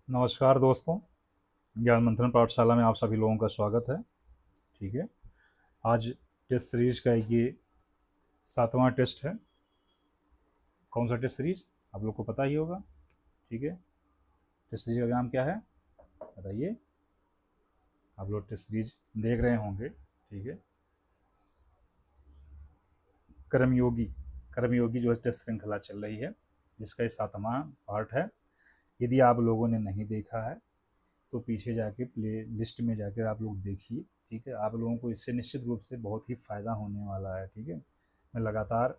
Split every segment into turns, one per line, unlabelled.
नमस्कार दोस्तों, ज्ञान मंथन पाठशाला में आप सभी लोगों का स्वागत है। ठीक है, आज टेस्ट सीरीज का ये 7वां टेस्ट है। कौन सा टेस्ट सीरीज आप लोग को पता ही होगा। ठीक है, टेस्ट सीरीज का नाम क्या है बताइए। आप लोग टेस्ट सीरीज देख रहे होंगे। ठीक है, कर्मयोगी कर्मयोगी जो है टेस्ट श्रृंखला चल रही है, जिसका ये 7वां पार्ट है। यदि आप लोगों ने नहीं देखा है तो पीछे जाके प्ले लिस्ट में जाकर आप लोग देखिए। ठीक है, आप लोगों को इससे निश्चित रूप से बहुत ही फ़ायदा होने वाला है। ठीक है, मैं लगातार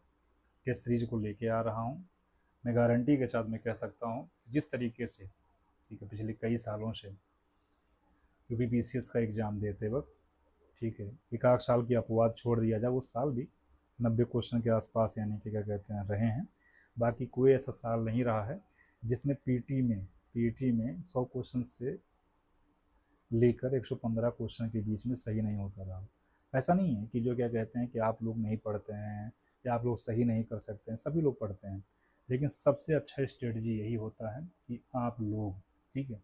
टेस्ट सीरीज को लेके आ रहा हूँ। मैं गारंटी के साथ मैं कह सकता हूँ, जिस तरीके से ठीक है पिछले कई सालों से यूपीपीसीएस का एग्ज़ाम देते वक्त, ठीक है, एक आध साल की अपवाद छोड़ दिया जाए, उस साल भी 90 क्वेश्चन के आसपास यानी कि क्या कहते हैं रहे हैं। बाकी कोई ऐसा साल नहीं रहा है जिसमें पीटी में 100 क्वेश्चन से लेकर 115 क्वेश्चन के बीच में सही नहीं होता रहा। ऐसा नहीं है कि जो क्या कहते हैं कि आप लोग नहीं पढ़ते हैं या आप लोग सही नहीं कर सकते हैं, सभी लोग पढ़ते हैं। लेकिन सबसे अच्छा स्ट्रेटजी यही होता है कि आप लोग, ठीक है,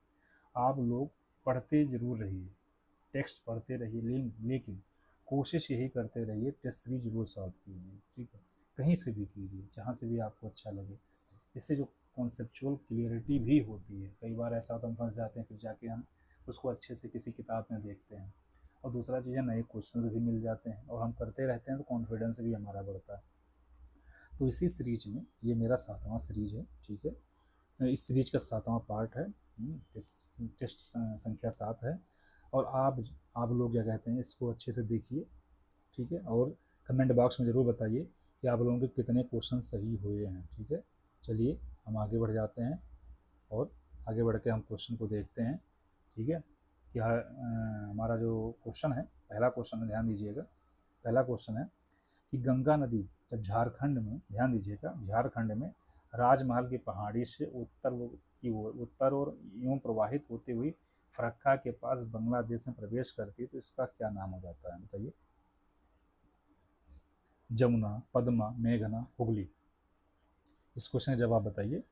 आप लोग पढ़ते ज़रूर रहिए, टेक्स्ट पढ़ते रहिए, लेकिन कोशिश यही करते रहिए टेस्ट सीरीज जरूर सॉल्व कीजिए। ठीक है, कहीं से भी कीजिए, जहाँ से भी आपको अच्छा लगे। इससे जो कॉन्सेप्चुअल क्लियरिटी भी होती है, कई बार ऐसा होता है हम फंस जाते हैं, फिर जाके हम उसको अच्छे से किसी किताब में देखते हैं। और दूसरा चीज़ है, नए क्वेश्चंस भी मिल जाते हैं और हम करते रहते हैं तो कॉन्फिडेंस भी हमारा बढ़ता है। तो इसी सीरीज में ये मेरा 7वां सीरीज है। ठीक है, इस सीरीज का 7वां पार्ट है। टेस्ट संख्या 7 है। और आप लोग क्या कहते हैं इसको अच्छे से देखिए। ठीक है, और कमेंट बॉक्स में ज़रूर बताइए कि आप लोगों के कितने क्वेश्चन सही हुए हैं। ठीक है, चलिए हम आगे बढ़ जाते हैं और आगे बढ़ के हम क्वेश्चन को देखते हैं। ठीक है, क्या हमारा जो क्वेश्चन है, पहला क्वेश्चन है, ध्यान दीजिएगा। पहला क्वेश्चन है कि गंगा नदी जब झारखंड में, ध्यान दीजिएगा, झारखंड में राजमहल की पहाड़ी से उत्तर और यूं प्रवाहित होती हुई फरक्का के पास बांग्लादेश में प्रवेश करती है तो इसका क्या नाम हो जाता है बताइए। जमुना, पद्मा, मेघना, हुगली। इस क्वेश्चन का जवाब बताइए।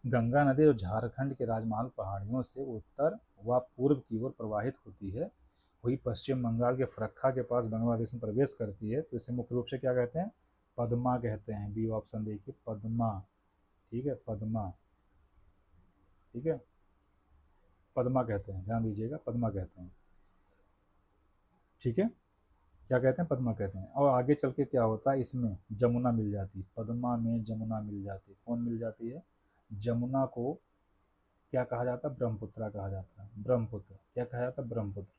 गंगा नदी और झारखंड के राजमहल पहाड़ियों से उत्तर व पूर्व की ओर प्रवाहित होती है, वही पश्चिम बंगाल के फरक्का के पास बांग्लादेश में प्रवेश करती है तो इसे मुख्य रूप से क्या कहते हैं? पद्मा कहते हैं। बी ऑप्शन देखिए, पद्मा। ठीक है, पद्मा। ठीक है, पद्मा कहते हैं, ध्यान दीजिएगा, पद्मा कहते हैं। ठीक है, क्या कहते हैं? पद्मा कहते हैं। और आगे चल के क्या होता है, इसमें जमुना मिल जाती है, पद्मा में जमुना मिल जाती है। कौन मिल जाती है? जमुना को क्या कहा जाता है? ब्रह्मपुत्रा कहा जाता है। ब्रह्मपुत्र क्या कहा जाता है? ब्रह्मपुत्र।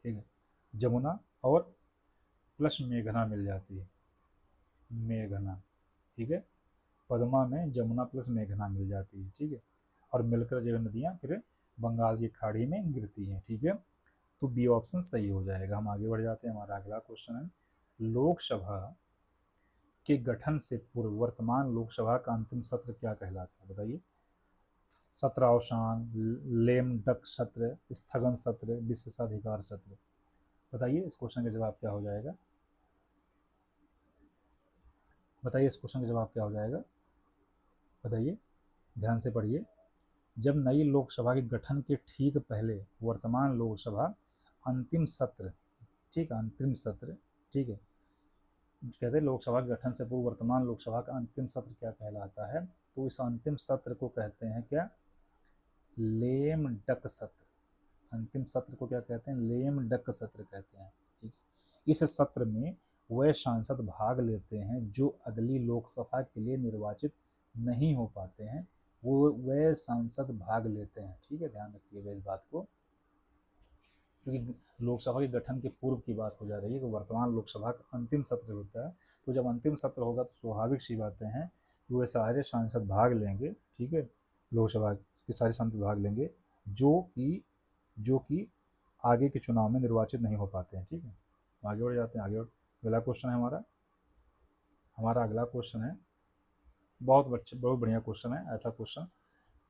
ठीक है, जमुना और प्लस मेघना मिल जाती है, मेघना। ठीक है, पद्मा में जमुना प्लस मेघना मिल जाती है। ठीक है, और मिलकर जो नदियाँ फिर बंगाल की खाड़ी में गिरती हैं। ठीक है, तो बी ऑप्शन सही हो जाएगा। हम आगे बढ़ जाते हैं, हमारा अगला क्वेश्चन है, लोकसभा के गठन से पूर्व वर्तमान लोकसभा का अंतिम सत्र क्या कहलाता है बताइए। सत्रावसान, लेम डक सत्र, स्थगन सत्र, विशेषाधिकार सत्र। बताइए इस क्वेश्चन का जवाब क्या हो जाएगा। बताइए इस क्वेश्चन का जवाब क्या हो जाएगा, बताइए, ध्यान से पढ़िए। जब नई लोकसभा के गठन के ठीक पहले वर्तमान लोकसभा अंतिम सत्र, ठीक है, अंतिम सत्र, ठीक है, कहते हैं लोकसभा के गठन से पूर्व वर्तमान लोकसभा का अंतिम सत्र क्या कहलाता है, तो इस अंतिम सत्र को कहते हैं क्या? लेम डक सत्र। अंतिम सत्र को क्या कहते हैं? लेम डक सत्र कहते हैं। ठीक है, इस सत्र में वह सांसद भाग लेते हैं जो अगली लोकसभा के लिए निर्वाचित नहीं हो पाते हैं, वो वह सांसद भाग लेते हैं। ठीक है, ध्यान रखिएगा इस बात को, क्योंकि लोकसभा के गठन के पूर्व की बात हो जा रही है कि वर्तमान लोकसभा का अंतिम सत्र होता है। तो जब अंतिम सत्र होगा तो स्वाभाविक सी बातें हैं कि वे सारे सांसद भाग लेंगे। ठीक है, लोकसभा के सारे सांसद भाग लेंगे जो कि आगे के चुनाव में निर्वाचित नहीं हो पाते हैं। ठीक है, आगे बढ़ जाते हैं। अगला क्वेश्चन है हमारा। अगला क्वेश्चन है, बहुत बढ़िया क्वेश्चन है। ऐसा क्वेश्चन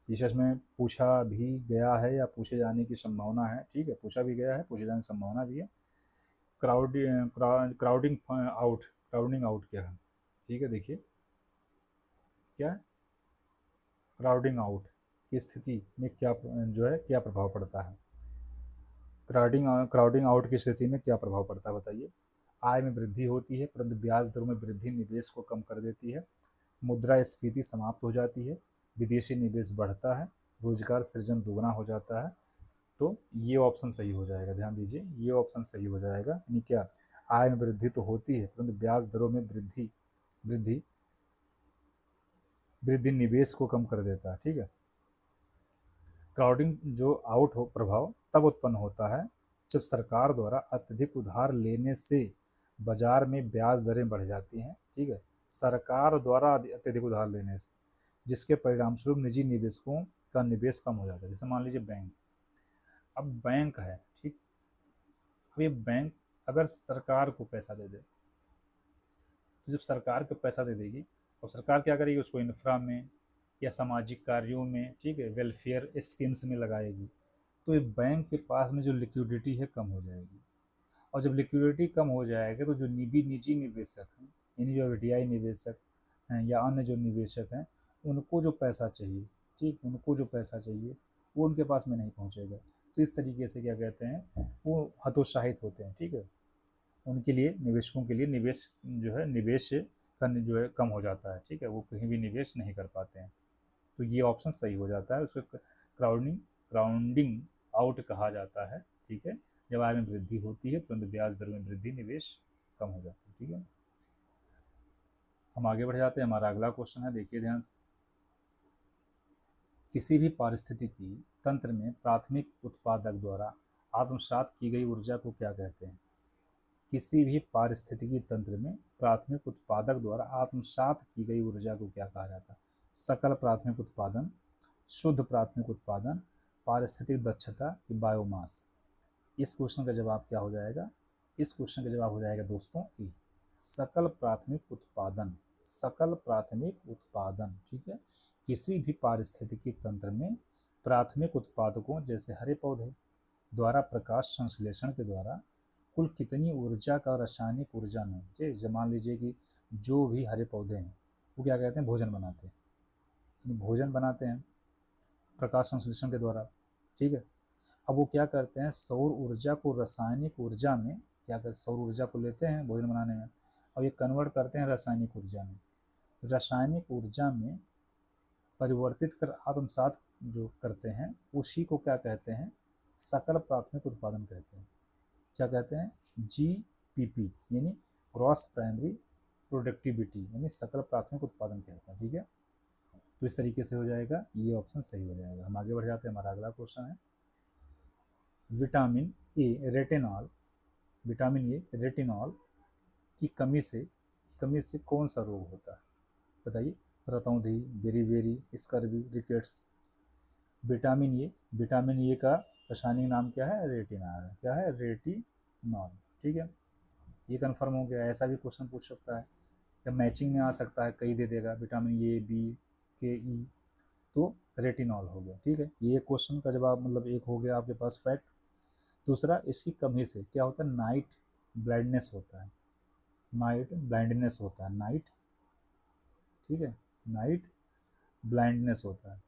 विशेष में पूछा भी गया है या पूछे जाने की संभावना है। ठीक है, पूछा भी गया है, पूछे जाने की संभावना भी है। क्राउडिंग आउट क्या है? ठीक है, देखिए क्या है क्राउडिंग आउट। की स्थिति में क्या जो है क्या प्रभाव पड़ता है? क्राउडिंग आउट की स्थिति में क्या प्रभाव पड़ता है बताइए? आय में वृद्धि होती है, परंतु ब्याज दरों में वृद्धि निवेश को कम कर देती है, मुद्रास्फीति समाप्त हो जाती है, विदेशी निवेश बढ़ता है, रोजगार सृजन दुगना हो जाता है। तो ये ऑप्शन सही हो जाएगा, ध्यान दीजिए, ये ऑप्शन सही हो जाएगा। यानी क्या, आय में वृद्धि तो होती है, परंतु ब्याज दरों में वृद्धि वृद्धि वृद्धि निवेश को कम कर देता है। ठीक है। क्राउडिंग जो आउट हो प्रभाव तब उत्पन्न होता है जब सरकार द्वारा अत्यधिक उधार लेने से बाजार में ब्याज दरें बढ़ जाती हैं। ठीक है। सरकार द्वारा अत्यधिक उधार लेने से, जिसके परिणाम स्वरूप निजी निवेशकों का निवेश कम हो जाता है। जैसे मान लीजिए बैंक, अब बैंक है, ठीक, अब ये बैंक अगर सरकार को पैसा दे दे, तो जब सरकार को पैसा दे देगी, और सरकार क्या करेगी, उसको इंफ्रा में या सामाजिक कार्यों में, ठीक है, वेलफेयर स्कीम्स में लगाएगी, तो ये बैंक के पास में जो लिक्विडिटी है कम हो जाएगी। और जब लिक्विडिटी कम हो जाएगा तो जो निजी निवेशक हैं, यानी जो एफडीआई निवेशक हैं या अन्य जो निवेशक हैं, उनको जो पैसा चाहिए, ठीक, उनको जो पैसा चाहिए वो उनके पास में नहीं पहुंचेगा। तो इस तरीके से क्या कहते हैं, वो हतोत्साहित होते हैं। ठीक है। उनके लिए, निवेशकों के लिए निवेश जो है, निवेश करने जो है कम हो जाता है। ठीक है। वो कहीं भी निवेश नहीं कर पाते हैं। तो ये ऑप्शन सही हो जाता है, उसको क्राउडिंग आउट कहा जाता है। ठीक है। जब आय में वृद्धि होती है परंतु ब्याज दर में वृद्धि, निवेश कम हो जाता है। ठीक है। हम आगे बढ़ जाते हैं। हमारा अगला क्वेश्चन है, देखिए ध्यान से। किसी भी पारिस्थितिकी तंत्र में प्राथमिक उत्पादक द्वारा आत्मसात की गई ऊर्जा को क्या कहते हैं? किसी भी पारिस्थितिकी तंत्र में प्राथमिक उत्पादक द्वारा आत्मसात की गई ऊर्जा को क्या कहा जाता है? सकल प्राथमिक उत्पादन, शुद्ध प्राथमिक उत्पादन, पारिस्थितिक दक्षता, बायोमास। इस क्वेश्चन का जवाब क्या हो जाएगा? इस क्वेश्चन का जवाब हो जाएगा दोस्तों ए, सकल प्राथमिक उत्पादन। सकल प्राथमिक उत्पादन। ठीक है। किसी भी पारिस्थितिकी तंत्र में प्राथमिक उत्पादकों जैसे हरे पौधे द्वारा प्रकाश संश्लेषण के द्वारा कुल कितनी ऊर्जा का रासायनिक ऊर्जा में, ठीक, मान लीजिए कि जो भी हरे पौधे हैं वो क्या कहते हैं, भोजन बनाते हैं, भोजन बनाते हैं प्रकाश संश्लेषण के द्वारा। ठीक है। अब वो क्या करते हैं, सौर ऊर्जा को रासायनिक ऊर्जा में, क्या करते, सौर ऊर्जा को लेते हैं भोजन बनाने में और ये कन्वर्ट करते हैं रासायनिक ऊर्जा में। रासायनिक ऊर्जा में परिवर्तित कर आत्मसात जो करते हैं उसी को क्या कहते हैं, सकल प्राथमिक उत्पादन कहते हैं। क्या कहते हैं, GPP, यानी ग्रॉस प्राइमरी प्रोडक्टिविटी, यानी सकल प्राथमिक उत्पादन कहते हैं। ठीक है। तो इस तरीके से हो जाएगा, ये ऑप्शन सही हो जाएगा। हम आगे बढ़ जाते हैं। हमारा अगला क्वेश्चन है, vitamin A retinol, vitamin A retinol की कमी से कौन सा रोग होता है? बताइए। रतौंधी, beriberi, scurvy, rickets. Vitamin A का रासायनिक नाम क्या है, रेटिनॉल। क्या है, रेटिनॉल। ठीक है। ये कंफर्म हो गया। ऐसा भी क्वेश्चन पूछ सकता है या मैचिंग में आ सकता है, कई दे देगा, विटामिन ए, बी, के, ई, तो रेटिनॉल हो गया। ठीक है। ये क्वेश्चन का जवाब मतलब एक हो गया आपके पास फैक्ट। दूसरा, इसकी कमी से क्या होता है, नाइट ब्लाइंडनेस होता है। नाइट ब्लाइंडनेस होता है, नाइट, ठीक है, नाइट ब्लाइंडनेस होता है।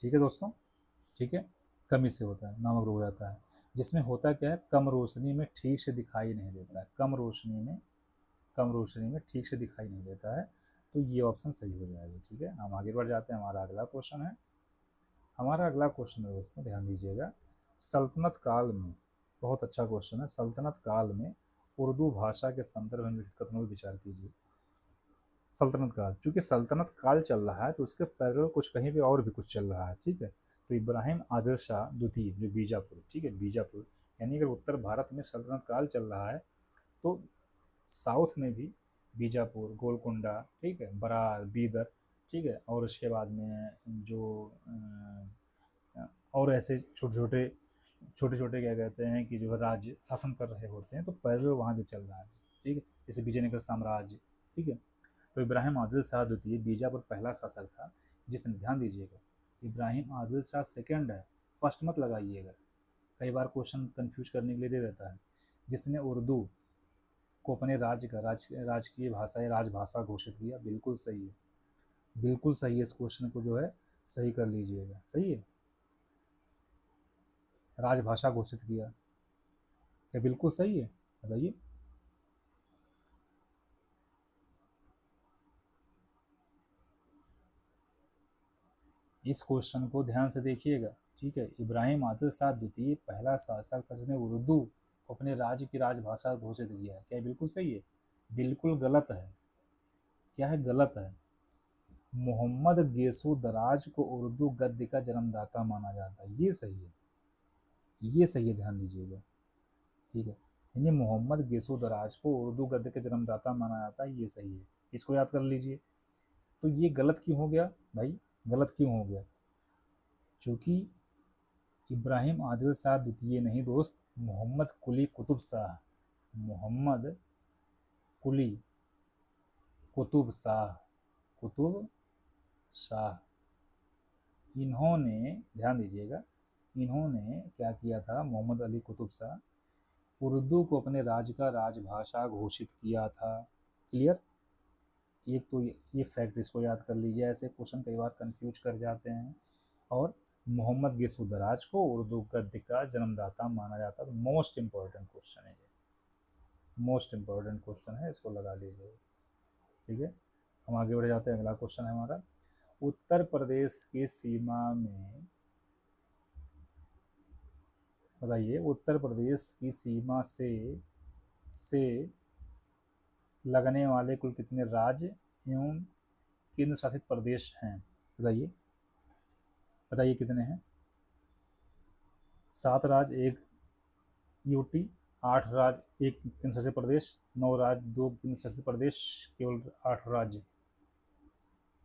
ठीक है दोस्तों। ठीक है। कमी से होता है, नामक रोग हो जाता है, जिसमें होता क्या है, कम रोशनी में ठीक से दिखाई नहीं देता है। कम रोशनी में ठीक से दिखाई नहीं देता है। तो ये ऑप्शन सही हो जाएगा। ठीक है। हम आगे बढ़ जाते हैं। हमारा अगला क्वेश्चन है, हमारा अगला क्वेश्चन है दोस्तों, ध्यान दीजिएगा। सल्तनत काल में, बहुत अच्छा क्वेश्चन है, सल्तनत काल में उर्दू भाषा के संदर्भ में कथनों पर विचार कीजिए। सल्तनत काल, चूंकि सल्तनत काल चल रहा है तो उसके पैरेलल कुछ कहीं पे और भी कुछ चल रहा है। ठीक है। तो इब्राहिम आदिल शाह द्वितीय जो बीजापुर, ठीक है, बीजापुर, यानी अगर उत्तर भारत में सल्तनत काल चल रहा है तो साउथ में भी बीजापुर, गोलकुंडा, ठीक है, बरार, बीदर, ठीक है, और उसके बाद में जो और ऐसे छोटे छोटे क्या कहते हैं कि जो राज्य शासन कर रहे होते हैं, तो पैरेलल वहाँ भी चल रहा है। ठीक है। जैसे विजयनगर साम्राज्य। ठीक है। तो इब्राहिम आदिल शाह द्वितीय बीजापुर पहला शासक था जिसने, ध्यान दीजिएगा, इब्राहिम आदिल शाह सेकेंड है, फर्स्ट मत लगाइएगा, कई बार क्वेश्चन कंफ्यूज करने के लिए दे देता है। जिसने उर्दू को अपने राज्य का राजकीय भाषा या राजभाषा घोषित किया, बिल्कुल सही है। बिल्कुल सही है, इस क्वेश्चन को जो है सही कर लीजिएगा। सही है, राजभाषा घोषित किया, क्या बिल्कुल सही है? बताइए। इस क्वेश्चन को ध्यान से देखिएगा, ठीक है। इब्राहिम आदिल शाह द्वितीय पहला शासक था जिसने उर्दू को अपने राज्य की राजभाषा घोषित किया है, क्या बिल्कुल सही है? बिल्कुल गलत है। क्या है? गलत है। मोहम्मद गेसु दराज को उर्दू गद्य का जन्मदाता माना जाता है, ये सही है, ये सही है, ध्यान दीजिएगा, ठीक है। यानी मोहम्मद गेसु दराज को उर्दू गद्य के जन्मदाता माना जाता है, ये सही है, इसको याद कर लीजिए। तो ये गलत क्यों हो गया भाई? गलत क्यों हो गया? क्योंकि इब्राहिम आदिल शाह द्वितीय नहीं दोस्त, मोहम्मद कुली कुतुब शाह, मोहम्मद कुली कुतुब शाह, कुतुब शाह, इन्होंने, ध्यान दीजिएगा, इन्होंने क्या किया था? मोहम्मद अली कुतुब शाह उर्दू को अपने राज्य का राजभाषा घोषित किया था। क्लियर? एक तो ये फैक्ट इसको याद कर लीजिए, ऐसे क्वेश्चन कई बार कंफ्यूज कर जाते हैं। और मोहम्मद गेसु दराज को उर्दू गद्य का जन्मदाता माना जाता है। मोस्ट इंपॉर्टेंट क्वेश्चन है ये, मोस्ट इंपॉर्टेंट क्वेश्चन है, इसको लगा लीजिए, ठीक है। हम आगे बढ़ जाते हैं, अगला क्वेश्चन है हमारा, उत्तर प्रदेश की सीमा में, बताइए, उत्तर प्रदेश की सीमा से लगने वाले कुल कितने राज्य एवं केंद्र शासित प्रदेश हैं? बताइए, बताइए कितने हैं? 7 राज्य, एक यूटी, 8 राज्य, एक केंद्र शासित प्रदेश, 9 राज्य, 2 केंद्र शासित प्रदेश, केवल 8 राज्य।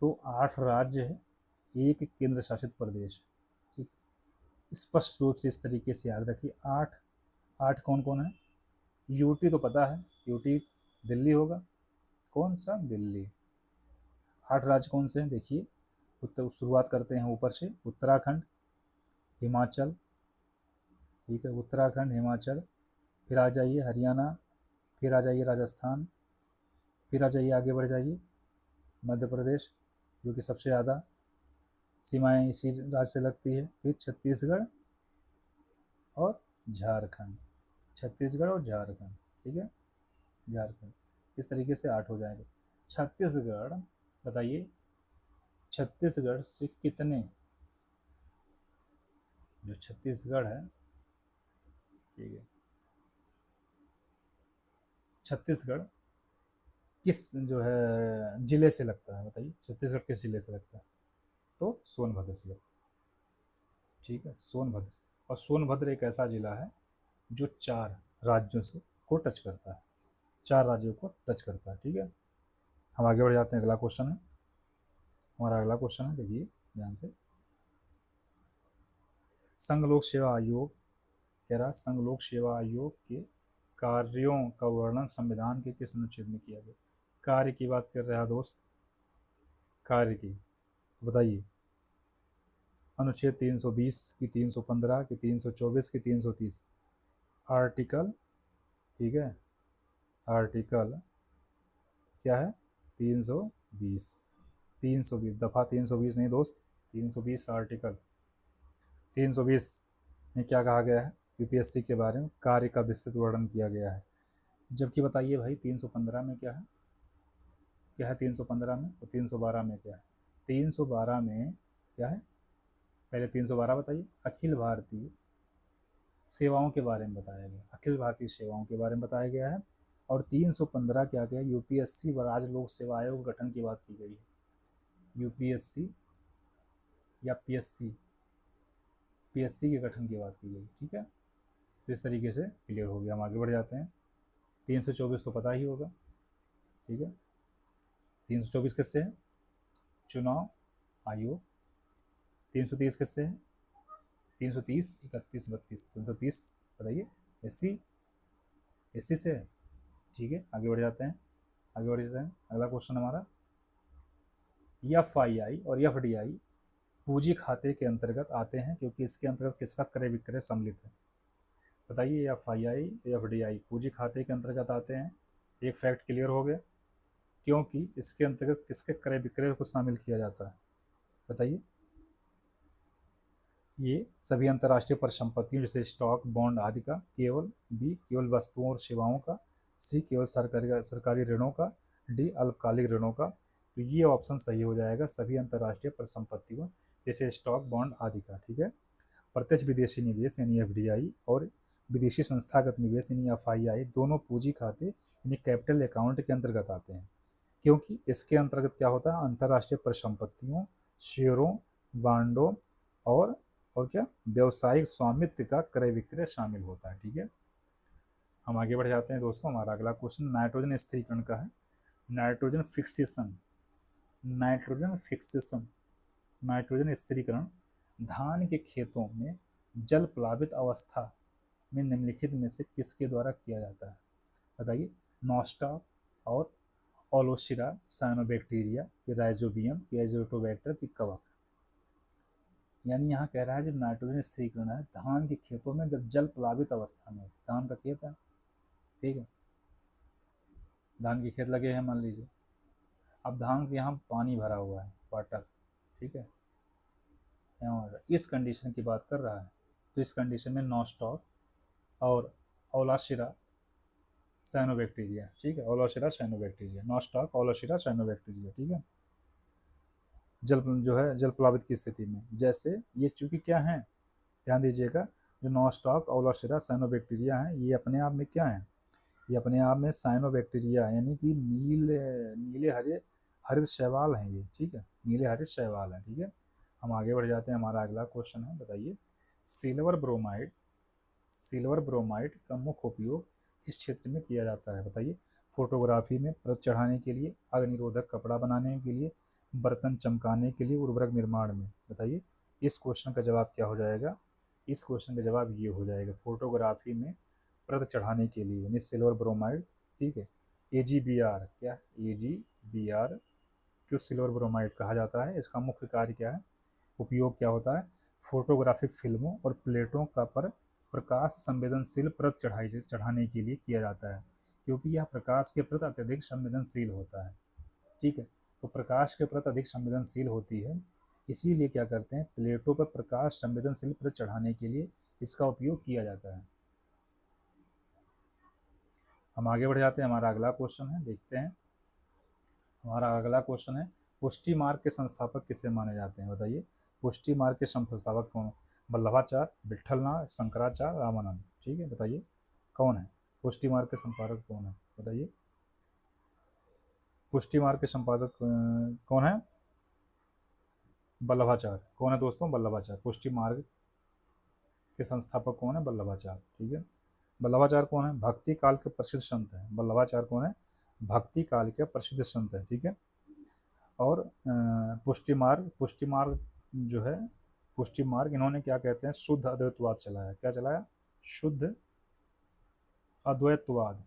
तो 8 राज्य है, एक केंद्र शासित प्रदेश, ठीक। स्पष्ट रूप से इस तरीके से याद रखिए, 8, 8 कौन कौन है? यूटी तो पता है, यूटी दिल्ली होगा, कौन सा? दिल्ली। 8 राज्य कौन से हैं? देखिए, उत्तर, शुरुआत करते हैं ऊपर से, उत्तराखंड, हिमाचल, ठीक है, उत्तराखंड, हिमाचल, फिर आ जाइए हरियाणा, फिर आ जाइए राजस्थान, फिर आ जाइए, आगे बढ़ जाइए, मध्य प्रदेश, जो कि सबसे ज़्यादा सीमाएं इसी राज्य से लगती है, फिर छत्तीसगढ़ और झारखंड, छत्तीसगढ़ और झारखंड, ठीक है, झारखंड। इस तरीके से 8 हो जाएंगे। छत्तीसगढ़, बताइए, छत्तीसगढ़ से कितने, जो छत्तीसगढ़ है, ठीक है, छत्तीसगढ़ किस जो है जिले से लगता है? बताइए, छत्तीसगढ़ किस जिले से लगता है? तो सोनभद्र से लगता है, ठीक है, सोनभद्र। और सोनभद्र एक ऐसा जिला है जो 4 राज्यों से को टच करता है, 4 राज्यों को टच करता है, ठीक है। हम आगे बढ़ जाते हैं, अगला क्वेश्चन है हमारा, अगला क्वेश्चन है, देखिए ध्यान से, संघ लोक सेवा आयोग कह रहा, संघ लोक सेवा आयोग के कार्यों का वर्णन संविधान के किस अनुच्छेद में किया गया? कार्य की बात कर रहा है दोस्त, कार्य की, बताइए, अनुच्छेद 320 की, 315 की, 324 की, 330, आर्टिकल, ठीक है, आर्टिकल क्या है? 320, 320 दफ़ा, 320 नहीं दोस्त, 320 आर्टिकल, 320 में क्या कहा गया है? यूपीएससी के बारे में कार्य का विस्तृत वर्णन किया गया है। जबकि बताइए भाई 315 में क्या है? क्या है 315 में? तो 312 में क्या है? 312 में क्या है? पहले 312 बताइए। अखिल भारतीय सेवाओं के बारे में बताया गया, अखिल भारतीय सेवाओं के बारे में बताया गया है। और 315 क्या गया? यूपीएससी व राज्य लोक सेवा आयोग गठन की बात की गई है। यूपीएससी या पीएससी, पीएससी के गठन की बात की गई, ठीक है। तो इस तरीके से क्लियर हो गया। हम आगे बढ़ जाते हैं। 324 तो पता ही होगा, ठीक है। 324 किससे है? चुनाव आयोग। 330 किससे है? 330, 31, 32, 330 बताइए, एससी, एससी से है, ठीक है। आगे बढ़ जाते हैं, आगे बढ़ जाते हैं, अगला क्वेश्चन हमारा, एफ आई आई और एफ डी आई पूंजी खाते के अंतर्गत आते हैं क्योंकि इसके अंतर्गत किसका क्रय विक्रय सम्मिलित है? बताइए, F I I, F D I पूंजी खाते के अंतर्गत आते हैं। एक फैक्ट क्लियर हो गया, क्योंकि इसके अंतर्गत किसके क्रय विक्रय को शामिल किया जाता है, बताइए। ये सभी अंतर्राष्ट्रीय परिसंपत्तियों जैसे स्टॉक बॉन्ड आदि का, केवल बी केवल वस्तुओं और सेवाओं का, सी केवल सरकारी ऋणों का, डी अल्पकालिक ऋणों का। तो ये ऑप्शन सही हो जाएगा, सभी अंतर्राष्ट्रीय परिसंपत्तियों जैसे स्टॉक बॉन्ड आदि का। ठीक है। प्रत्यक्ष विदेशी निवेश यानी एफडीआई और विदेशी संस्थागत निवेश यानी एफआईआई दोनों पूंजी खाते यानी कैपिटल अकाउंट के अंतर्गत आते हैं, क्योंकि इसके अंतर्गत क्या होता है, अंतर्राष्ट्रीय परिसंपत्तियों, शेयरों, बांडों और क्या व्यवसायिक स्वामित्व का क्रय विक्रय शामिल होता है। ठीक है। हम आगे बढ़ जाते हैं दोस्तों। हमारा अगला क्वेश्चन नाइट्रोजन स्थिरीकरण का है। Nitrogen fixation, nitrogen fixation, nitrogen स्थिरीकरण धान के खेतों में जल प्लावित अवस्था में निम्नलिखित में से किसके द्वारा किया जाता है, बताइए। नॉस्टा और ओलोसिरा, साइनोबैक्टीरिया, राइजोबियम, एजोटोबैक्टर की कवक। यानी यहाँ कह रहा है जब नाइट्रोजन स्थिरीकरण है धान के खेतों में, जब जल प्लावित अवस्था में, धान का खेत है, ठीक है, धान के खेत लगे हैं मान लीजिए, अब धान के यहाँ पानी भरा हुआ है, वाटर, ठीक है, और इस कंडीशन की बात कर रहा है, तो इस कंडीशन में नॉस्टॉक और ओलाशिरा साइनोबैक्टीरिया, ठीक है, ओलाशिरा साइनोबैक्टीरिया, नॉस्टॉक ओलाशिरा साइनोबैक्टीरिया, ठीक है, जल जो है जल प्लावित की स्थिति में, जैसे ये चूंकि क्या है, ध्यान दीजिएगा, जो नॉस्टॉक ओलाशिरा साइनोबैक्टीरिया है ये अपने आप में क्या है, ये अपने आप में साइनोबैक्टीरिया यानी कि नीले हरे हरित शैवाल हैं ये, ठीक है, नीले हरित शैवाल हैं। ठीक है। हम आगे बढ़ जाते हैं। हमारा अगला क्वेश्चन है, बताइए। सिल्वर ब्रोमाइड, सिल्वर ब्रोमाइड का मुख्य उपयोग किस क्षेत्र में किया जाता है, बताइए। फोटोग्राफी में, परत चढ़ाने के लिए, अग्निरोधक कपड़ा बनाने के लिए, बर्तन चमकाने के लिए, उर्वरक निर्माण में, बताइए। इस क्वेश्चन का जवाब क्या हो जाएगा, इस क्वेश्चन का जवाब ये हो जाएगा, फोटोग्राफी में परत चढ़ाने के लिए यानी सिल्वर ब्रोमाइड, ठीक है। AgBr, क्या AgBr क्यों सिल्वर ब्रोमाइड कहा जाता है, इसका मुख्य कार्य क्या है, उपयोग क्या होता है, फोटोग्राफिक फिल्मों और प्लेटों का पर प्रकाश संवेदनशील परत चढ़ाने के लिए किया जाता है, क्योंकि यह प्रकाश के प्रति अत्यधिक संवेदनशील होता है, ठीक है। तो प्रकाश के प्रति अधिक संवेदनशील होती है, इसीलिए क्या करते हैं, प्लेटों पर प्रकाश संवेदनशील परत चढ़ाने के लिए इसका उपयोग किया जाता है। हम आगे बढ़ जाते हैं। हमारा अगला क्वेश्चन है, देखते हैं। हमारा अगला क्वेश्चन है, पुष्टि मार्ग के संस्थापक किसे माने जाते हैं, बताइए। पुष्टि मार्ग के संस्थापक कौन, वल्लभाचार्य, विट्ठलनाथ, शंकराचार्य, रामानंद, ठीक है, बताइए कौन है पुष्टि मार्ग के संपादक, कौन है, बताइए। पुष्टि मार्ग के संपादक कौन है, वल्लभाचार्य। कौन है दोस्तों, वल्लभाचार्य। पुष्टि मार्ग के संस्थापक कौन है, वल्लभाचार्य, ठीक है। वल्लभाचार्य कौन है, भक्ति काल के प्रसिद्ध संत हैं। वल्लभाचार्य कौन है, भक्ति काल के प्रसिद्ध संत है, ठीक है। और पुष्टि मार्ग जो है, पुष्टि मार्ग इन्होंने क्या कहते हैं, शुद्ध अद्वैतवाद चलाया। क्या चलाया, शुद्ध अद्वैतवाद,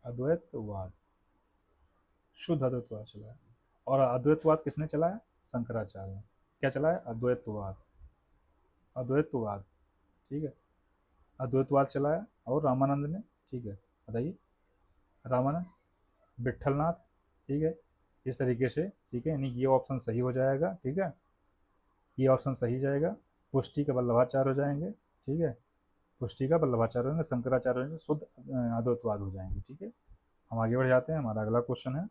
अद्वैतवाद, शुद्ध अद्वैतवाद चलाया। और अद्वैतवाद किसने चलाया, शंकराचार्य ने। क्या चलाया, अद्वैतवाद, अद्वैतवाद, ठीक है, अद्वैतवाद चलाया। और रामानंद ने, ठीक है, बताइए, रामानंद, विट्ठलनाथ, ठीक है, इस तरीके से, ठीक है, यानी ये ऑप्शन सही हो जाएगा, ठीक है, ये ऑप्शन सही जाएगा। पुष्टि का वल्लभाचार्य हो जाएंगे, ठीक है, पुष्टि का वल्लभाचार्य होंगे, शंकराचार्य होंगे, शुद्ध अद्वैतवाद हो जाएंगे, ठीक है। हम आगे बढ़ जाते हैं। हमारा अगला क्वेश्चन है,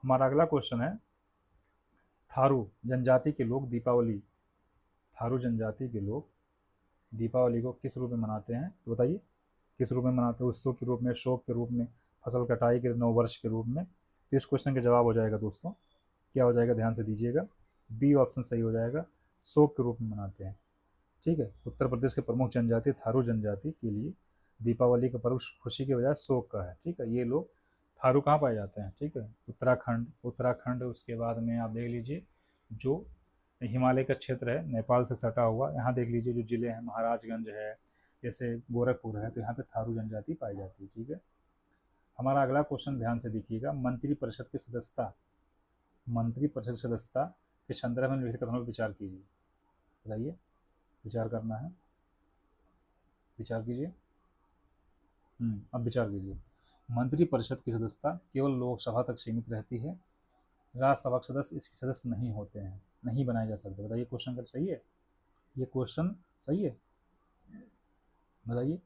हमारा अगला क्वेश्चन है, थारू जनजाति के लोग दीपावली, थारू जनजाति के लोग दीपावली को किस रूप में मनाते हैं, तो बताइए किस रूप में मनाते हैं, उत्सव के रूप में, शोक के रूप में, फसल कटाई के नववर्ष के रूप में। तो इस क्वेश्चन का जवाब हो जाएगा दोस्तों, क्या हो जाएगा, ध्यान से दीजिएगा, बी ऑप्शन सही हो जाएगा, शोक के रूप में मनाते हैं, ठीक है। उत्तर प्रदेश के प्रमुख जनजाति थारू जनजाति के लिए दीपावली का पर्व खुशी के बजाय शोक का है, ठीक है। ये लोग थारू कहाँ पाए जाते हैं, ठीक है, उत्तराखंड, उत्तराखंड, उसके बाद में आप देख लीजिए जो हिमालय का क्षेत्र है, नेपाल से सटा हुआ, यहाँ देख लीजिए जो जिले हैं, महाराजगंज है, जैसे गोरखपुर है, तो यहाँ पे थारू जनजाति पाई जाती है, ठीक है। हमारा अगला क्वेश्चन ध्यान से देखिएगा, मंत्री परिषद की सदस्यता, मंत्री परिषद सदस्यता के संदर्भ में निम्नलिखित कथनों पर विचार कीजिए, बताइए, विचार करना है, विचार कीजिए, अब विचार कीजिए। मंत्रिपरिषद की सदस्यता केवल लोकसभा तक सीमित रहती है, राज्यसभा के सदस्य इसके सदस्य नहीं होते हैं, नहीं बनाए जा सकते। बताइए क्वेश्चन कर सही है? ये क्वेश्चन सही है? बताइए,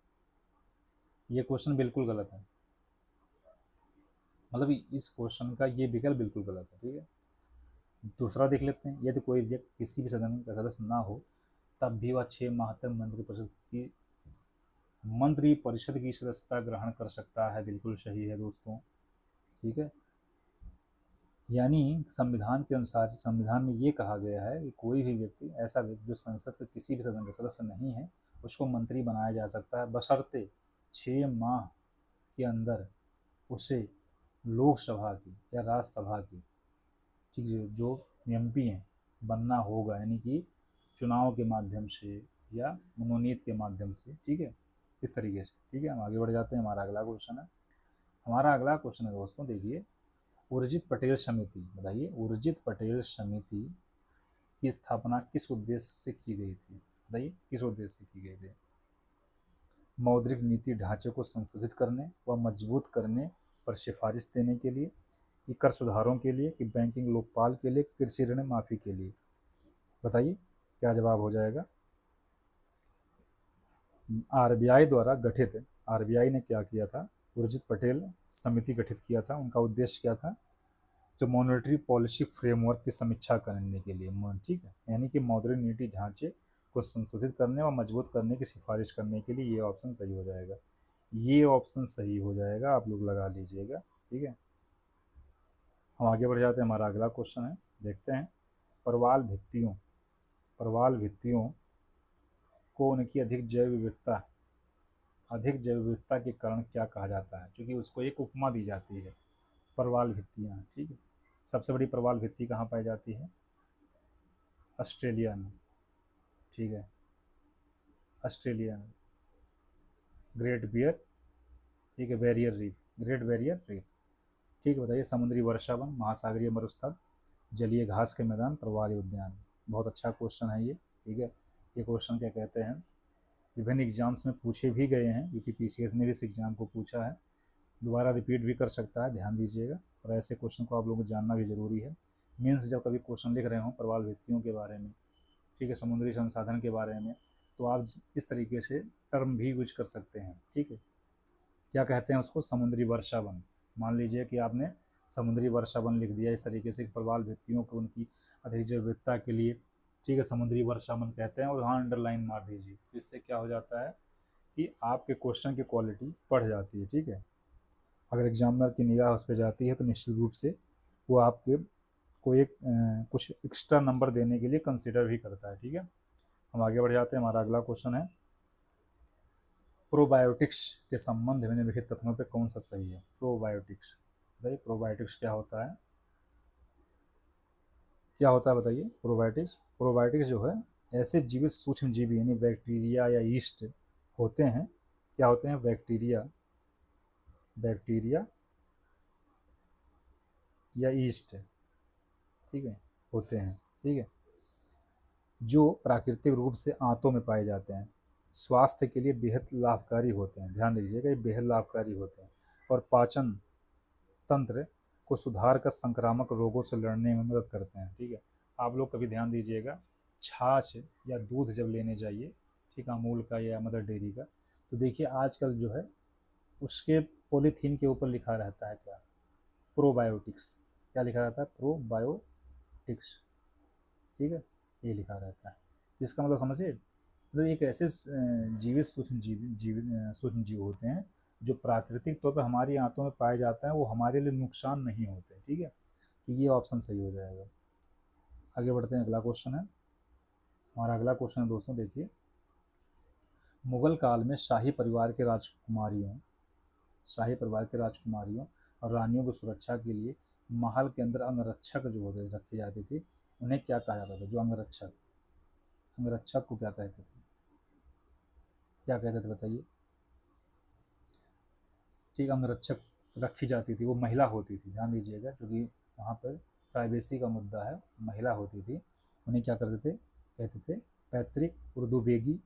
ये क्वेश्चन बिल्कुल गलत है। मतलब इस क्वेश्चन का ये विकल्प बिल्कुल गलत है। ठीक है, दूसरा देख लेते हैं। यदि कोई व्यक्ति किसी भी सदन का सदस्य ना हो तब भी वह 6 माह तक मंत्रिपरिषद की सदस्यता ग्रहण कर सकता है। बिल्कुल सही है दोस्तों। ठीक है, यानी संविधान के अनुसार, संविधान में ये कहा गया है कि कोई भी व्यक्ति, ऐसा व्यक्ति जो संसद के किसी भी सदन का सदस्य नहीं है, उसको मंत्री बनाया जा सकता है, बशर्ते 6 माह के अंदर उसे लोकसभा की या राज्यसभा की, ठीक है, जो एमपी हैं बनना होगा, यानी कि चुनाव के माध्यम से या मनोनीत के माध्यम से। ठीक है, इस तरीके से। ठीक है, हम आगे बढ़ जाते हैं। हमारा अगला क्वेश्चन है, दोस्तों देखिए, उर्जित पटेल समिति, बताइए उर्जित पटेल समिति की स्थापना किस उद्देश्य से की गई थी? बताइए किस उद्देश्य से की गई थी? मौद्रिक नीति ढांचे को संशोधित करने व मजबूत करने पर सिफारिश देने के लिए, कि कर सुधारों के लिए, कि बैंकिंग लोकपाल के लिए, कृषि ऋण माफी के लिए? बताइए क्या जवाब हो जाएगा? आरबीआई द्वारा गठित, आरबीआई ने क्या किया था? उर्जित पटेल समिति गठित किया था। उनका उद्देश्य क्या था? जो मॉनेटरी पॉलिसी फ्रेमवर्क की समीक्षा करने के लिए, ठीक है, यानी कि मौद्रिक नीति ढांचे को संशोधित करने और मजबूत करने की सिफारिश करने के लिए। ये ऑप्शन सही हो जाएगा, ये ऑप्शन सही हो जाएगा, आप लोग लगा लीजिएगा। ठीक है, हम आगे बढ़ जाते हैं। हमारा अगला क्वेश्चन है, देखते हैं। प्रवाल भित्तियों, प्रवाल भित्तियों को उनकी अधिक जैव विविधता के कारण क्या कहा जाता है? क्योंकि उसको एक उपमा दी जाती है, प्रवाल भित्तियाँ। ठीक है, सबसे बड़ी प्रवाल भित्ति कहाँ पाई जाती है? ऑस्ट्रेलिया में। ठीक है, ऑस्ट्रेलिया में ग्रेट बियर, ठीक है, barrier reef, great barrier reef. ठीक है, बताइए समुद्री वर्षावन, महासागरीय मरुस्थल, जलीय घास के मैदान, प्रवाल उद्यान। बहुत अच्छा क्वेश्चन है ये। ठीक है, ये क्वेश्चन क्या कहते हैं, विभिन्न एग्जाम्स में पूछे भी गए हैं, यूपीपीसीएस ने भी इस एग्जाम को पूछा है, दोबारा रिपीट भी कर सकता है, ध्यान दीजिएगा। और ऐसे क्वेश्चन को आप लोगों को जानना भी जरूरी है। मीन्स जब कभी क्वेश्चन लिख रहे हो प्रवाल भित्तियों के बारे में, ठीक है, समुद्री संसाधन के बारे में, तो आप इस तरीके से टर्म भी यूज कर सकते हैं। ठीक है, क्या कहते हैं उसको? समुद्री वर्षावन। मान लीजिए कि आपने समुद्री वर्षावन लिख दिया इस तरीके से, प्रवाल भित्तियों को उनकी अधिक जैविकता के लिए, ठीक है, समुद्री वर्षावन कहते हैं, और वहाँ अंडरलाइन मार दीजिए। तो इससे क्या हो जाता है कि आपके क्वेश्चन की क्वालिटी बढ़ जाती है। ठीक है, अगर एग्जामिनर की निगाह उस पर जाती है तो निश्चित रूप से वो आपके को एक कुछ एक्स्ट्रा नंबर देने के लिए कंसिडर भी करता है। ठीक है, हम आगे बढ़ जाते हैं। हमारा अगला क्वेश्चन है, प्रोबायोटिक्स के संबंध में निम्नलिखित कथनों पे कौन सा सही है? प्रोबायोटिक्स, बताइए प्रोबायोटिक्स क्या होता है? क्या होता है बताइए प्रोबायोटिक्स? प्रोबायोटिक्स जो है, ऐसे जीवित सूक्ष्म जीवी यानी बैक्टीरिया या ईस्ट होते हैं। क्या होते हैं? बैक्टीरिया, बैक्टीरिया या ईस्ट, ठीक है, होते हैं। ठीक है, जो प्राकृतिक रूप से आंतों में पाए जाते हैं, स्वास्थ्य के लिए बेहद लाभकारी होते हैं। ध्यान दीजिएगा, ये बेहद लाभकारी होते हैं, और पाचन तंत्र को सुधार कर संक्रामक रोगों से लड़ने में मदद करते हैं। ठीक है, आप लोग कभी ध्यान दीजिएगा, छाछ या दूध जब लेने जाइए, ठीक है, अमूल का या मदर डेयरी का, तो देखिए आजकल जो है उसके पॉलीथीन के ऊपर लिखा रहता है क्या? प्रोबायोटिक्स। क्या लिखा रहता है? प्रोबायोटिक्स। ठीक है, ये लिखा रहता है। इसका मतलब समझिए, मतलब एक ऐसे जीवित सूक्ष्म जीव होते हैं जो प्राकृतिक तौर पर हमारी आंतों में पाए जाते हैं, वो हमारे लिए नुकसान नहीं होते। ठीक है, तो ये ऑप्शन सही हो जाएगा। आगे बढ़ते हैं, अगला क्वेश्चन है। हमारा अगला क्वेश्चन है दोस्तों, देखिए, मुगल काल में शाही परिवार के राजकुमारियों और रानियों की सुरक्षा के लिए महल के अंदर अंगरक्षक जो होते रखे जाते थे, उन्हें क्या कहा जाता था? जो अंगरक्षक, अंगरक्षक को क्या कहते थे? क्या कहते थे बताइए? ठीक, अंगरक्षक रखी जाती थी, वो महिला होती थी, ध्यान दीजिएगा, क्योंकि वहाँ पर प्राइवेसी का मुद्दा है, महिला होती थी। उन्हें क्या करते थे? कहते थे पैतृक उर्दू बेगी,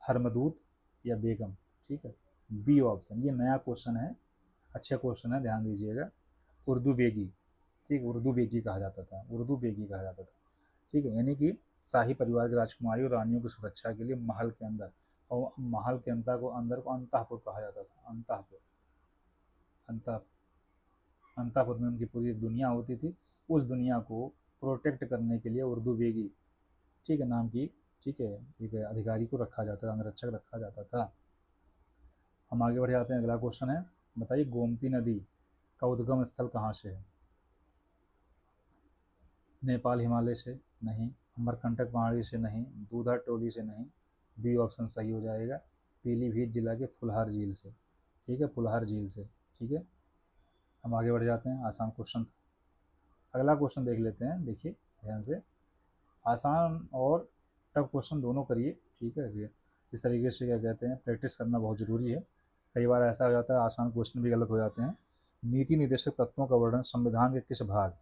हरमदूत या बेगम। ठीक है, बी ऑप्शन, ये नया क्वेश्चन है, अच्छा क्वेश्चन है, ध्यान दीजिएगा। उर्दू बेगी, ठीक, उर्दू बेगी कहा जाता था, उर्दू बेगी कहा जाता था, ठीक है, यानी कि शाही परिवार की राजकुमारी और रानियों की सुरक्षा के लिए महल के अंदर, और महल के अंदर को अंतःपुर कहा जाता था, अंतःपुर, अंतः अंतापुर में उनकी पूरी दुनिया होती थी। उस दुनिया को प्रोटेक्ट करने के लिए उर्दू बेगी, ठीक है, नाम की, ठीक है, एक अधिकारी को रखा जाता था, अंगरक्षक रखा जाता था। हम आगे बढ़ जाते हैं, अगला क्वेश्चन है, बताइए गोमती नदी का उद्गम स्थल कहाँ से है? नेपाल हिमालय से नहीं, अमरकंटक पहाड़ी से नहीं, दूधा टोली से नहीं, बी ऑप्शन सही हो जाएगा, पीलीभीत जिला के फुलहार झील से, ठीक है, फुलहार झील से, ठीक है। हम आगे बढ़ जाते हैं, आसान क्वेश्चन, अगला क्वेश्चन देख लेते हैं, देखिए ध्यान से, आसान और टफ क्वेश्चन दोनों करिए, ठीक है। ये इस तरीके से क्या कहते हैं, प्रैक्टिस करना बहुत ज़रूरी है। कई बार ऐसा हो जाता है आसान क्वेश्चन भी गलत हो जाते हैं। नीति निर्देशक तत्वों का वर्णन संविधान के किस भाग,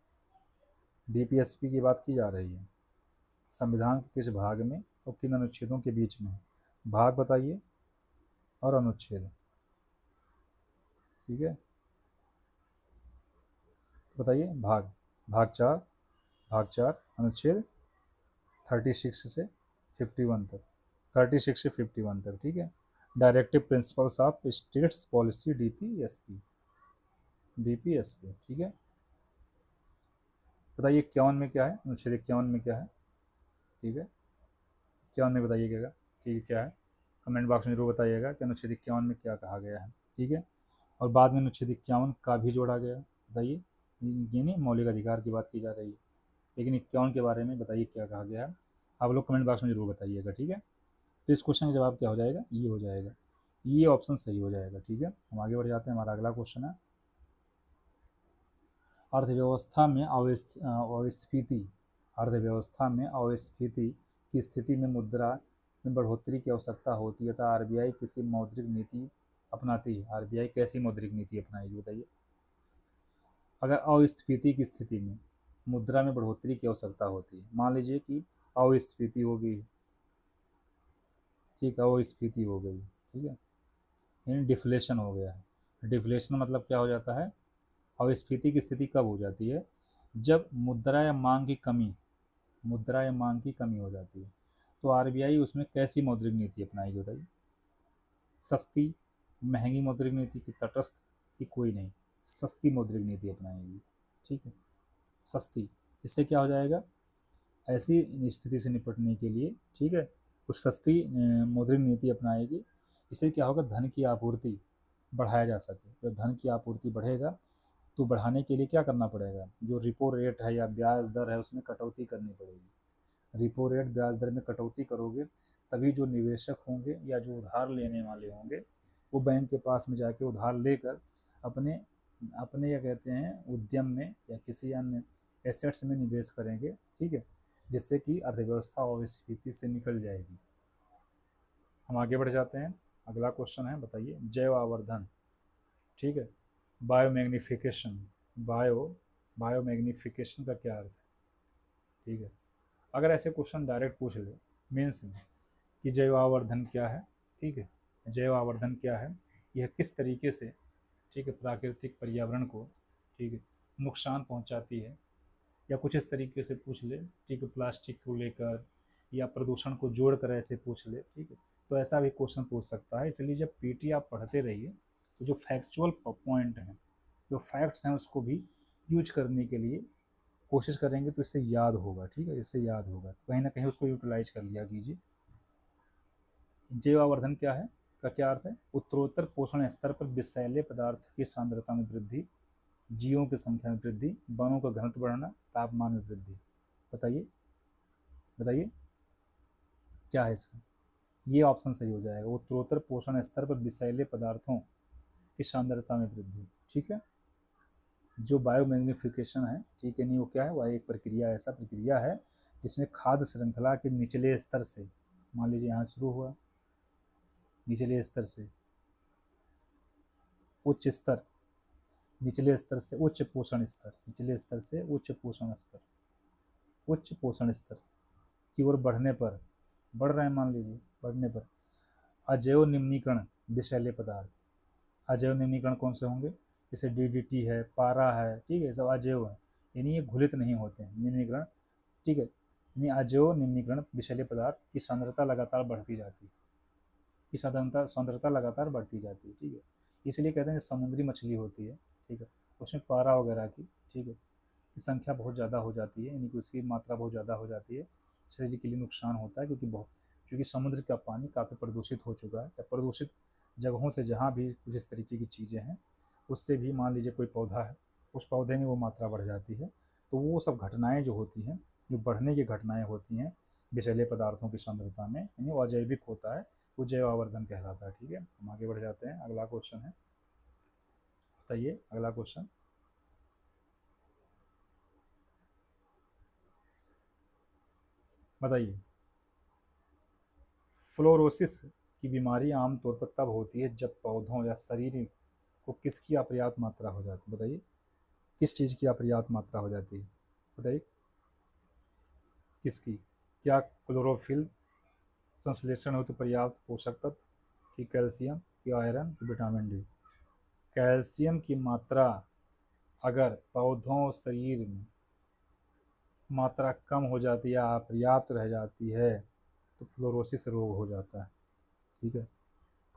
डीपीएसपी की बात की जा रही है, संविधान के किस भाग में और किन अनुच्छेदों के बीच में है? भाग बताइए और अनुच्छेद, ठीक है, तो बताइए भाग, भाग चार, भाग चार, अनुच्छेद 36 से 51 तक, 36 से 51 तक, ठीक है। Directive principles of states policy, DPSP, DPSP, ठीक है। बताइए 51 में क्या है, अनुच्छेद 51 में क्या है, ठीक है, 51 में बताइएगा, ठीक है, क्या है, कमेंट बॉक्स में जरूर बताइएगा कि अनुच्छेद 51 में क्या कहा गया है, ठीक है। और बाद में अनुच्छेद 51 का भी जोड़ा गया, बताइए, ये नहीं मौलिक अधिकार की बात की जा रही है, लेकिन 51 के बारे में बताइए क्या कहा गया है, आप लोग कमेंट बॉक्स में जरूर बताइएगा, ठीक है। तो इस क्वेश्चन का जवाब क्या हो जाएगा, ये हो जाएगा, ये ऑप्शन सही हो जाएगा, ठीक है। हम आगे बढ़ जाते हैं, हमारा अगला क्वेश्चन है, अर्थव्यवस्था में अवस्थिति, अर्थव्यवस्था में अवस्थिति की स्थिति में मुद्रा में बढ़ोतरी की आवश्यकता होती है, तो आरबीआई किसी मौद्रिक नीति अपनाती है, आरबीआई कैसी मौद्रिक नीति अपनाएगी बताइए। अगर अस्फीति की स्थिति में मुद्रा में बढ़ोतरी की आवश्यकता होती है, मान लीजिए कि अस्फीति हो गई, ठीक है, अस्फीति हो गई, ठीक है, यानी डिफ्लेशन हो गया है। डिफ्लेशन मतलब क्या हो जाता है, अस्फीति की स्थिति कब हो जाती है, जब मुद्रा या मांग की कमी, मुद्रा या मांग की कमी हो जाती है, तो आरबीआई उसमें कैसी मौद्रिक नीति अपनाएगी बताइए। सस्ती, महंगी मौद्रिक नीति की, तटस्थ की, कोई नहीं, सस्ती मौद्रिक नीति अपनाएगी, ठीक है, सस्ती। इससे क्या हो जाएगा, ऐसी स्थिति से निपटने के लिए, ठीक है, कुछ सस्ती मौद्रिक नीति अपनाएगी। इससे क्या होगा, धन की आपूर्ति बढ़ाया जा सके। जब धन की आपूर्ति बढ़ेगा तो बढ़ाने के लिए क्या करना पड़ेगा, जो रिपो रेट है या ब्याज दर है उसमें कटौती करनी पड़ेगी। रिपो रेट ब्याज दर में कटौती करोगे तभी जो निवेशक होंगे या जो उधार लेने वाले होंगे वो बैंक के पास में जाके उधार लेकर अपने अपने क्या कहते हैं उद्यम में या किसी अन्य एसेट्स में निवेश करेंगे, ठीक है, जिससे कि अर्थव्यवस्था और स्फीति से निकल जाएगी। हम आगे बढ़ जाते हैं, अगला क्वेश्चन है, बताइए जैव आवर्धन, ठीक है, बायोमैग्निफिकेशन, बायो बायोमैग्निफिकेशन का क्या अर्थ है, ठीक है। अगर ऐसे क्वेश्चन डायरेक्ट पूछ ले मेंस में कि जैव आवर्धन क्या है, ठीक है, जैव आवर्धन क्या है, यह किस तरीके से, ठीक है, प्राकृतिक पर्यावरण को, ठीक है, नुकसान पहुंचाती है, या कुछ इस तरीके से पूछ ले, ठीक है, प्लास्टिक को लेकर या प्रदूषण को जोड़ कर ऐसे पूछ ले, ठीक है, तो ऐसा भी क्वेश्चन पूछ सकता है। इसलिए जब पीटी आप पढ़ते रहिए तो जो फैक्चुअल पॉइंट हैं, जो फैक्ट्स हैं उसको भी यूज करने के लिए कोशिश करेंगे तो इससे याद होगा, ठीक है, इससे याद होगा, तो कहीं ना कहीं उसको यूटिलाइज कर लिया कीजिए। जैवावर्धन क्या है का क्या अर्थ है, उत्तरोत्तर पोषण स्तर पर विषैले पदार्थ की सांद्रता में वृद्धि, जीवों की संख्या में वृद्धि, वनों का घनत्व बढ़ना, तापमान में वृद्धि। बताइए, बताइए क्या है इसका, ये ऑप्शन सही हो जाएगा, उत्तरोत्तर पोषण स्तर पर विषैले पदार्थों की सांद्रता में वृद्धि, ठीक है। जो बायोमैग्निफिकेशन है, ठीक है, नहीं वो क्या है, वह एक प्रक्रिया, ऐसा प्रक्रिया है जिसमें खाद्य श्रृंखला के निचले स्तर से, मान लीजिए यहाँ शुरू हुआ, निचले स्तर से उच्च स्तर, निचले स्तर से उच्च पोषण स्तर, निचले स्तर से उच्च पोषण स्तर, उच्च पोषण स्तर की ओर बढ़ने पर, बढ़ रहे हैं मान लीजिए, बढ़ने पर अजैव निम्नीकरण विषैले पदार्थ, अजैव निम्नीकरण कौन से होंगे, जैसे DDT है, पारा है, ठीक है, सब अजैव है, यानी ये घुलित नहीं होते हैं। निम्नीकरण, ठीक है, यानी अजैव निम्नीकरण विषैले पदार्थ की सांद्रता लगातार बढ़ती जाती है, की सांद्रता लगातार बढ़ती जाती है, ठीक है। इसलिए कहते हैं कि समुद्री मछली होती है, ठीक है, उसमें पारा वगैरह की, ठीक है, की संख्या बहुत ज़्यादा हो जाती है, यानी कि उसकी मात्रा बहुत ज़्यादा हो जाती है, शरीर के लिए नुकसान होता है, क्योंकि समुद्र का पानी काफ़ी प्रदूषित हो चुका है, या प्रदूषित जगहों से जहाँ भी कुछ इस तरीके की चीज़ें हैं, उससे भी मान लीजिए कोई पौधा है, उस पौधे में वो मात्रा बढ़ जाती है, तो वो सब घटनाएं जो होती हैं, जो बढ़ने की घटनाएं होती हैं विषैले पदार्थों की सांद्रता में, यानी वो अजैविक होता है, वो जैव आवर्धन कहलाता है, ठीक है। हम आगे बढ़ जाते हैं, अगला क्वेश्चन है, बताइए अगला क्वेश्चन। बताइए, फ्लोरोसिस की बीमारी आमतौर पर तब होती है जब पौधों या शरीर को किसकी अपर्याप्त मात्रा हो जाती है, बताइए किस चीज़ की अपर्याप्त मात्रा हो जाती है, बताइए किसकी। क्या क्लोरोफिल संश्लेषण हेतु पर्याप्त पोषक तत्व, कि कैल्शियम, कि आयरन, कि विटामिन डी। कैल्शियम की मात्रा अगर पौधों और शरीर में मात्रा कम हो जाती है, अपर्याप्त रह जाती है, तो फ्लोरोसिस रोग हो जाता है, ठीक है।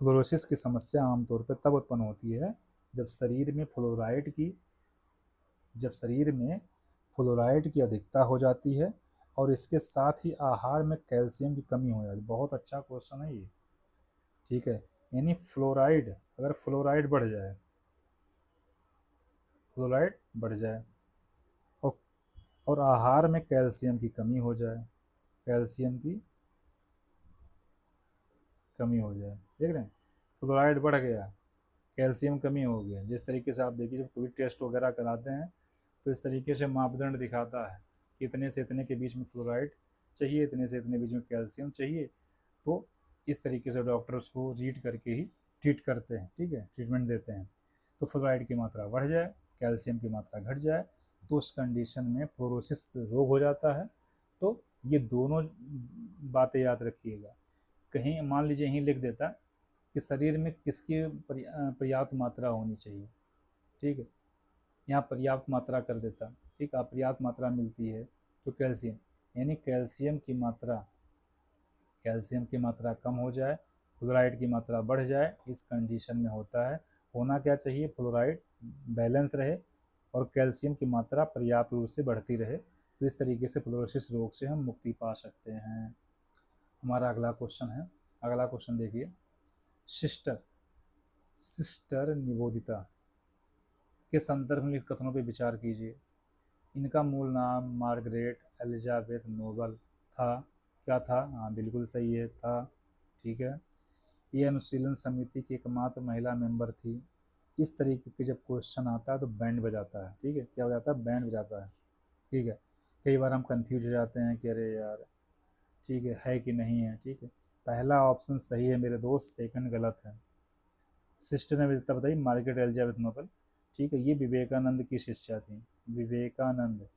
फ्लोरोसिस की समस्या आमतौर पर तब उत्पन्न होती है जब शरीर में फ्लोराइड की जब शरीर में फ्लोराइड की अधिकता हो जाती है और इसके साथ ही आहार में कैल्शियम की कमी हो जाती है। बहुत अच्छा क्वेश्चन है ये, ठीक है। यानी फ्लोराइड, अगर फ्लोराइड बढ़ जाए और, और आहार में कैल्शियम की कमी हो जाए, कैल्शियम की कमी हो जाए, देख रहे हैं, फ्लोराइड बढ़ गया, कैल्शियम कमी हो गया। जिस तरीके से आप देखिए जब कोई टेस्ट वगैरह कराते हैं तो इस तरीके से मापदंड दिखाता है कि इतने से इतने के बीच में फ्लोराइड चाहिए, इतने से इतने बीच में कैल्शियम चाहिए, तो इस तरीके से डॉक्टर उसको रीड करके ही ट्रीट करते हैं, ठीक है, ट्रीटमेंट देते हैं। तो फ्लोराइड की मात्रा बढ़ जाए, कैल्शियम की मात्रा घट जाए, तो उस कंडीशन में फ्लोरोसिस रोग हो जाता है। तो ये दोनों बातें याद रखिएगा। कहीं मान लीजिए यहीं लिख देता कि शरीर में किसकी पर्याप्त मात्रा होनी चाहिए, ठीक है, यहाँ पर्याप्त मात्रा कर देता, ठीक है, अपर्याप्त मात्रा मिलती है तो कैल्शियम, यानी कैल्शियम की मात्रा कम हो जाए, फ्लोराइड की मात्रा बढ़ जाए, इस कंडीशन में होता है। होना क्या चाहिए, फ्लोराइड बैलेंस रहे और कैल्शियम की मात्रा पर्याप्त रूप से बढ़ती रहे, तो इस तरीके से फ्लोरोसिस रोग से हम मुक्ति पा सकते हैं। हमारा अगला क्वेश्चन है, अगला क्वेश्चन देखिए, सिस्टर सिस्टर निवेदिता के संदर्भ में लिखित कथनों पर विचार कीजिए। इनका मूल नाम मार्गरेट एलिजाबेथ नोबल था। क्या था, हाँ बिल्कुल सही है, था, ठीक है। ये अनुशीलन समिति की एकमात्र महिला मेंबर थी। इस तरीके के जब क्वेश्चन आता है तो बैंड बजाता है, ठीक है, क्या हो जाता है, बैंड बजाता है, ठीक है। कई बार हम कंफ्यूज हो जाते हैं कि अरे यार, ठीक है कि नहीं है, ठीक है। पहला ऑप्शन सही है मेरे दोस्त, सेकंड गलत है। सिस्टर ने विजेता बताई मार्गरेट एलिजाबेथ नोबल, ठीक है, ये विवेकानंद की शिष्या थी, विवेकानंद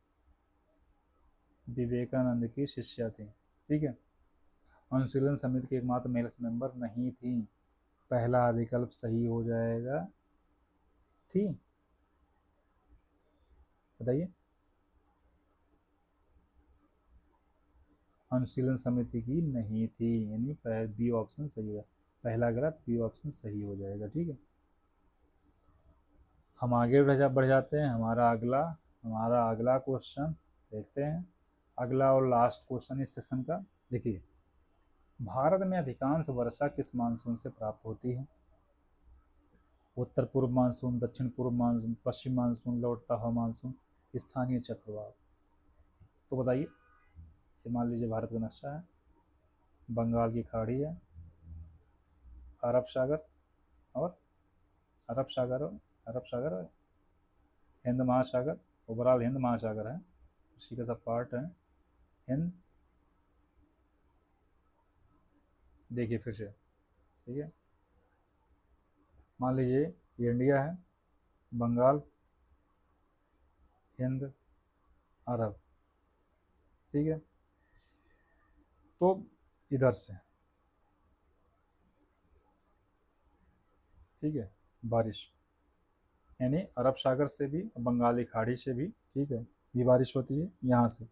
विवेकानंद की शिष्या थी, ठीक है। अनुशीलन समिति की एकमात्र महिला मेंबर नहीं थी, पहला विकल्प सही हो जाएगा, थी, बताइए। अनुशीलन समिति की नहीं थी, यानी बी ऑप्शन सही होगा, पहला गलत, बी ऑप्शन सही हो जाएगा, ठीक है। हम आगे बढ़ जाते हैं, हमारा अगला क्वेश्चन देखते हैं, अगला और लास्ट क्वेश्चन इस सेशन का। देखिए, भारत में अधिकांश वर्षा किस मानसून से प्राप्त होती है, उत्तर पूर्व मानसून, दक्षिण पूर्व मानसून, पश्चिम मानसून, लौटता हुआ मानसून, स्थानीय चक्रवात। तो बताइए, ये मान लीजिए भारत का नक्शा है, बंगाल की खाड़ी है, अरब सागर और अरब सागर और अरब सागर और हिंद महासागर, ओवरऑल हिंद महासागर है, उसी का सब पार्ट है हिंद। देखिए फिर से, ठीक है, मान लीजिए ये इंडिया है, बंगाल, हिंद, अरब, ठीक है। तो इधर से, ठीक है, बारिश, यानी अरब सागर से भी, बंगाली खाड़ी से भी, ठीक है, ये बारिश होती है यहाँ से।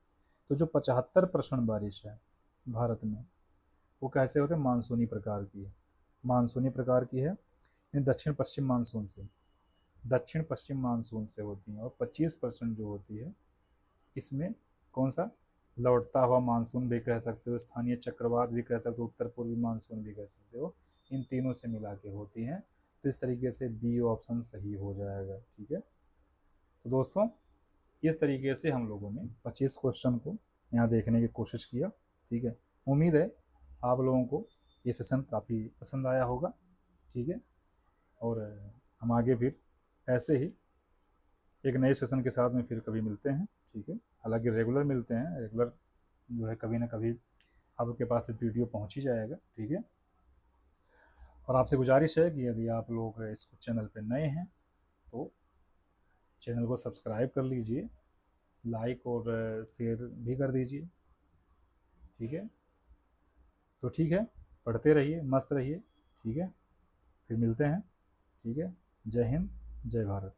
तो जो 75% बारिश है भारत में, वो कैसे होते हैं, मानसूनी प्रकार की है, मानसूनी प्रकार की है। इन दक्षिण पश्चिम मानसून से, दक्षिण पश्चिम मानसून से होती हैं। और 25% जो होती है इसमें कौन सा, लौटता हुआ मानसून भी कह सकते हो, स्थानीय चक्रवात भी कह सकते हो, उत्तर पूर्वी मानसून भी कह सकते हो, इन तीनों से मिला के होती हैं। तो इस तरीके से बी ऑप्शन सही हो जाएगा, ठीक है। तो दोस्तों, इस तरीके से हम लोगों ने 25 क्वेश्चन को यहाँ देखने की कोशिश किया, ठीक है। उम्मीद है आप लोगों को ये सेशन काफ़ी पसंद आया होगा, ठीक है। और हम आगे फिर ऐसे ही एक नए सेशन के साथ में फिर कभी मिलते हैं, ठीक है। हालांकि रेगुलर मिलते हैं, रेगुलर जो है कभी ना कभी आपके पास वीडियो पहुंच ही जाएगा, ठीक है। और आपसे गुजारिश है कि यदि आप लोग इस चैनल पर नए हैं तो चैनल को सब्सक्राइब कर लीजिए, लाइक और शेयर भी कर दीजिए, ठीक है। तो ठीक है, पढ़ते रहिए, मस्त रहिए, ठीक है। फिर मिलते हैं, ठीक है। जय हिंद, जय भारत।